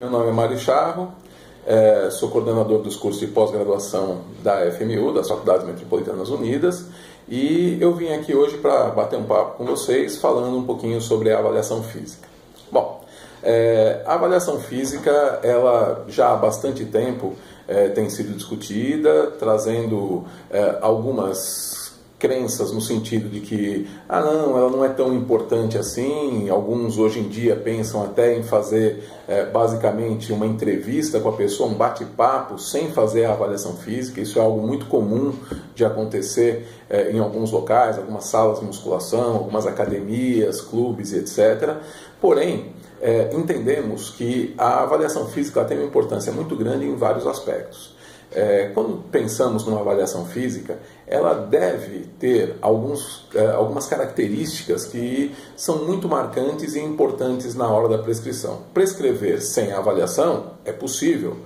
Meu nome é Mário Charro, sou coordenador dos cursos de pós-graduação da FMU, das Faculdades Metropolitanas Unidas, e eu vim aqui hoje para bater um papo com vocês falando um pouquinho sobre a avaliação física. Bom, a avaliação física, ela já há bastante tempo tem sido discutida, trazendo algumas crenças no sentido de que, não, ela não é tão importante assim. Alguns hoje em dia pensam até em fazer basicamente uma entrevista com a pessoa, um bate-papo, sem fazer a avaliação física. Isso é algo muito comum de acontecer em alguns locais, algumas salas de musculação, algumas academias, clubes e etc. Porém, entendemos que a avaliação física tem uma importância muito grande em vários aspectos. Quando pensamos numa avaliação física, ela deve ter algumas características que são muito marcantes e importantes na hora da prescrição. Prescrever sem avaliação é possível,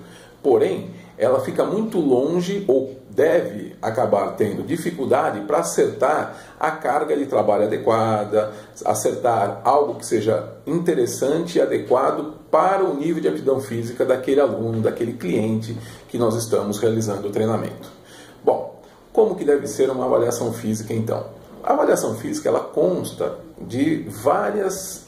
porém, ela fica muito longe ou deve acabar tendo dificuldade para acertar a carga de trabalho adequada, acertar algo que seja interessante e adequado para o nível de aptidão física daquele aluno, daquele cliente que nós estamos realizando o treinamento. Bom, como que deve ser uma avaliação física então? A avaliação física ela consta de várias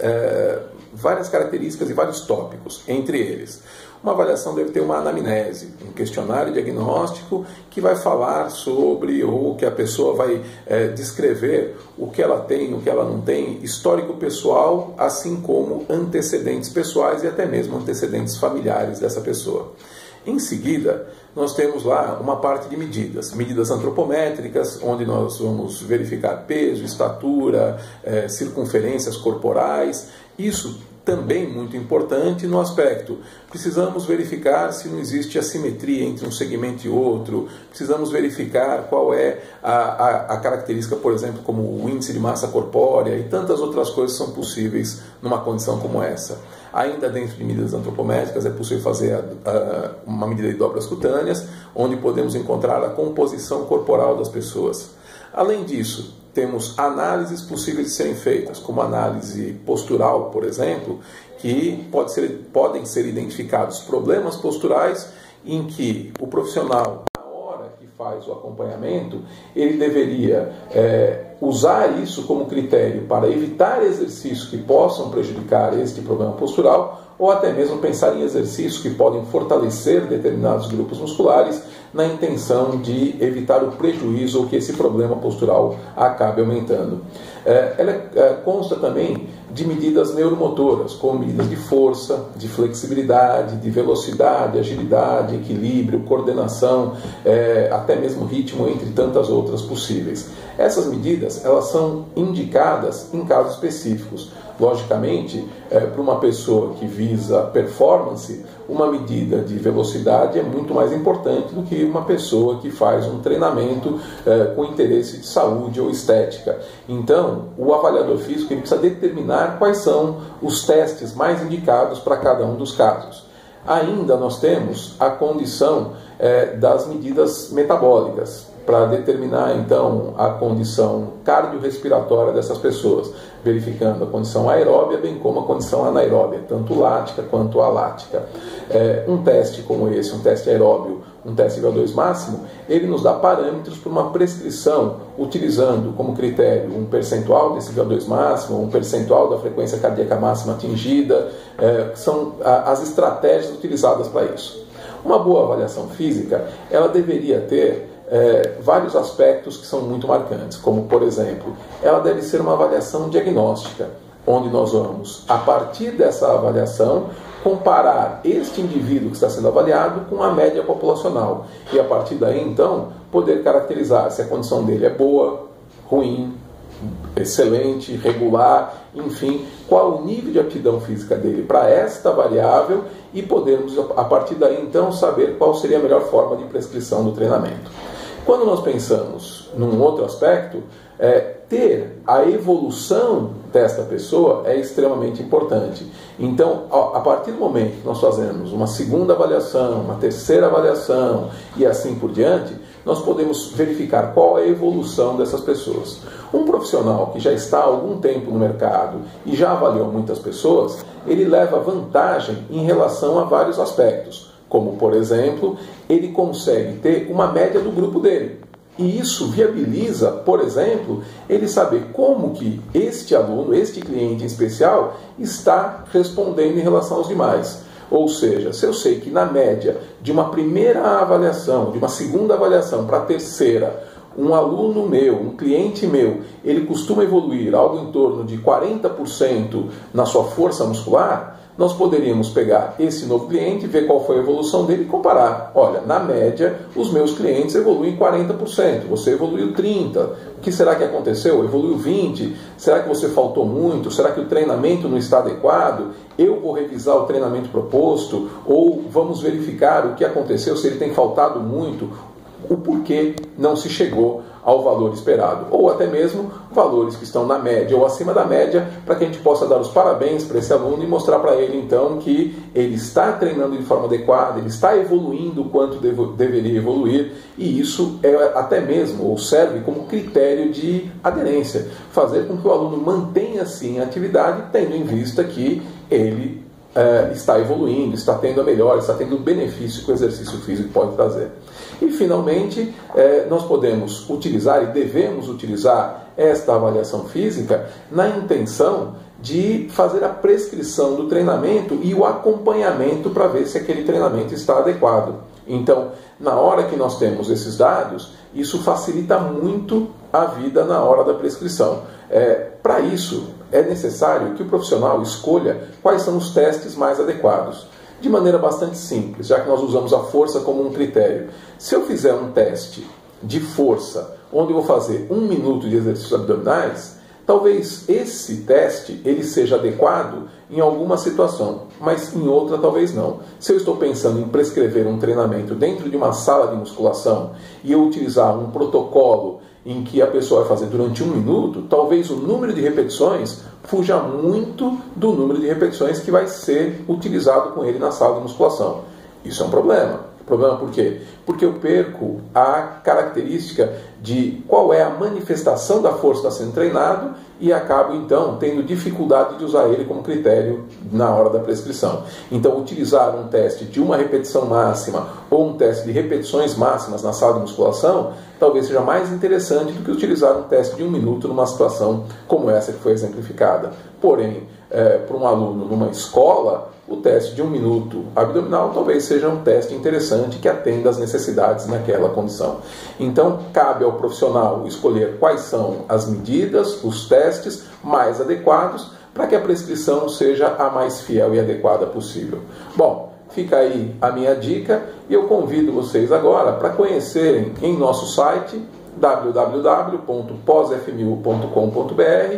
características e vários tópicos, entre eles. Uma avaliação deve ter uma anamnese, um questionário diagnóstico que vai falar sobre, ou que a pessoa vai descrever o que ela tem, o que ela não tem, histórico pessoal, assim como antecedentes pessoais e até mesmo antecedentes familiares dessa pessoa. Em seguida, nós temos lá uma parte de medidas antropométricas, onde nós vamos verificar peso, estatura, circunferências corporais. Isso também muito importante no aspecto, precisamos verificar se não existe assimetria entre um segmento e outro, precisamos verificar qual é a característica, por exemplo, como o índice de massa corpórea e tantas outras coisas são possíveis numa condição como essa. Ainda dentro de medidas antropométricas é possível fazer uma medida de dobras cutâneas, onde podemos encontrar a composição corporal das pessoas. Além disso, temos análises possíveis de serem feitas, como análise postural, por exemplo, que podem ser identificados problemas posturais em que o profissional, na hora que faz o acompanhamento, ele deveria usar isso como critério para evitar exercícios que possam prejudicar este problema postural, ou até mesmo pensar em exercícios que podem fortalecer determinados grupos musculares na intenção de evitar o prejuízo ou que esse problema postural acabe aumentando. Ela consta também de medidas neuromotoras, como medidas de força, de flexibilidade, de velocidade, agilidade, equilíbrio, coordenação, até mesmo ritmo, entre tantas outras possíveis. Essas medidas elas são indicadas em casos específicos. Logicamente, para uma pessoa que visa performance, uma medida de velocidade é muito mais importante do que uma pessoa que faz um treinamento com interesse de saúde ou estética. Então, o avaliador físico ele precisa determinar quais são os testes mais indicados para cada um dos casos. Ainda nós temos a condição das medidas metabólicas, para determinar, então, a condição cardiorrespiratória dessas pessoas, verificando a condição aeróbia, bem como a condição anaeróbia, tanto lática quanto alática. Um teste como esse, um teste aeróbio, um teste VO2 máximo, ele nos dá parâmetros para uma prescrição, utilizando como critério um percentual desse VO2 máximo, um percentual da frequência cardíaca máxima atingida, são as estratégias utilizadas para isso. Uma boa avaliação física, ela deveria ter vários aspectos que são muito marcantes, como, por exemplo, ela deve ser uma avaliação diagnóstica, onde nós vamos, a partir dessa avaliação, comparar este indivíduo que está sendo avaliado com a média populacional e, a partir daí, então, poder caracterizar se a condição dele é boa, ruim, excelente, regular, enfim, qual o nível de aptidão física dele para esta variável e podermos, a partir daí, então, saber qual seria a melhor forma de prescrição do treinamento. Quando nós pensamos num outro aspecto, ter a evolução desta pessoa é extremamente importante. Então, a partir do momento que nós fazemos uma segunda avaliação, uma terceira avaliação e assim por diante, nós podemos verificar qual é a evolução dessas pessoas. Um profissional que já está há algum tempo no mercado e já avaliou muitas pessoas, ele leva vantagem em relação a vários aspectos, como, por exemplo, ele consegue ter uma média do grupo dele. E isso viabiliza, por exemplo, ele saber como que este aluno, este cliente em especial, está respondendo em relação aos demais. Ou seja, se eu sei que na média de uma primeira avaliação, de uma segunda avaliação para a terceira, um aluno meu, um cliente meu, ele costuma evoluir algo em torno de 40% na sua força muscular, nós poderíamos pegar esse novo cliente, ver qual foi a evolução dele e comparar. Olha, na média, os meus clientes evoluem 40%, você evoluiu 30%. O que será que aconteceu? Evoluiu 20%. Será que você faltou muito? Será que o treinamento não está adequado? Eu vou revisar o treinamento proposto? Ou vamos verificar o que aconteceu, se ele tem faltado muito, o porquê não se chegou ao valor esperado, ou até mesmo valores que estão na média ou acima da média, para que a gente possa dar os parabéns para esse aluno e mostrar para ele então que ele está treinando de forma adequada, ele está evoluindo o quanto deveria evoluir, e isso é até mesmo, ou serve como critério de aderência, fazer com que o aluno mantenha-se em atividade, tendo em vista que ele está evoluindo, está tendo a melhora, está tendo o benefício que o exercício físico pode trazer. E, finalmente, nós podemos utilizar e devemos utilizar esta avaliação física na intenção de fazer a prescrição do treinamento e o acompanhamento para ver se aquele treinamento está adequado. Então, na hora que nós temos esses dados, isso facilita muito a vida na hora da prescrição. Para isso, é necessário que o profissional escolha quais são os testes mais adequados. De maneira bastante simples, já que nós usamos a força como um critério. Se eu fizer um teste de força, onde eu vou fazer 1 minuto de exercícios abdominais, talvez esse teste ele seja adequado em alguma situação, mas em outra talvez não. Se eu estou pensando em prescrever um treinamento dentro de uma sala de musculação e eu utilizar um protocolo em que a pessoa vai fazer durante 1 minuto, talvez o número de repetições fuja muito do número de repetições que vai ser utilizado com ele na sala de musculação. Isso é um problema. Problema por quê? Porque eu perco a característica de qual é a manifestação da força que está sendo treinado e acabo, então, tendo dificuldade de usar ele como critério na hora da prescrição. Então, utilizar um teste de 1 repetição máxima ou um teste de repetições máximas na sala de musculação talvez seja mais interessante do que utilizar um teste de 1 minuto numa situação como essa que foi exemplificada. Porém, para um aluno numa escola, o teste de 1 minuto abdominal talvez seja um teste interessante que atenda às necessidades naquela condição. Então, cabe ao profissional escolher quais são as medidas, os testes mais adequados para que a prescrição seja a mais fiel e adequada possível. Bom, fica aí a minha dica e eu convido vocês agora para conhecerem em nosso site www.posfmu.com.br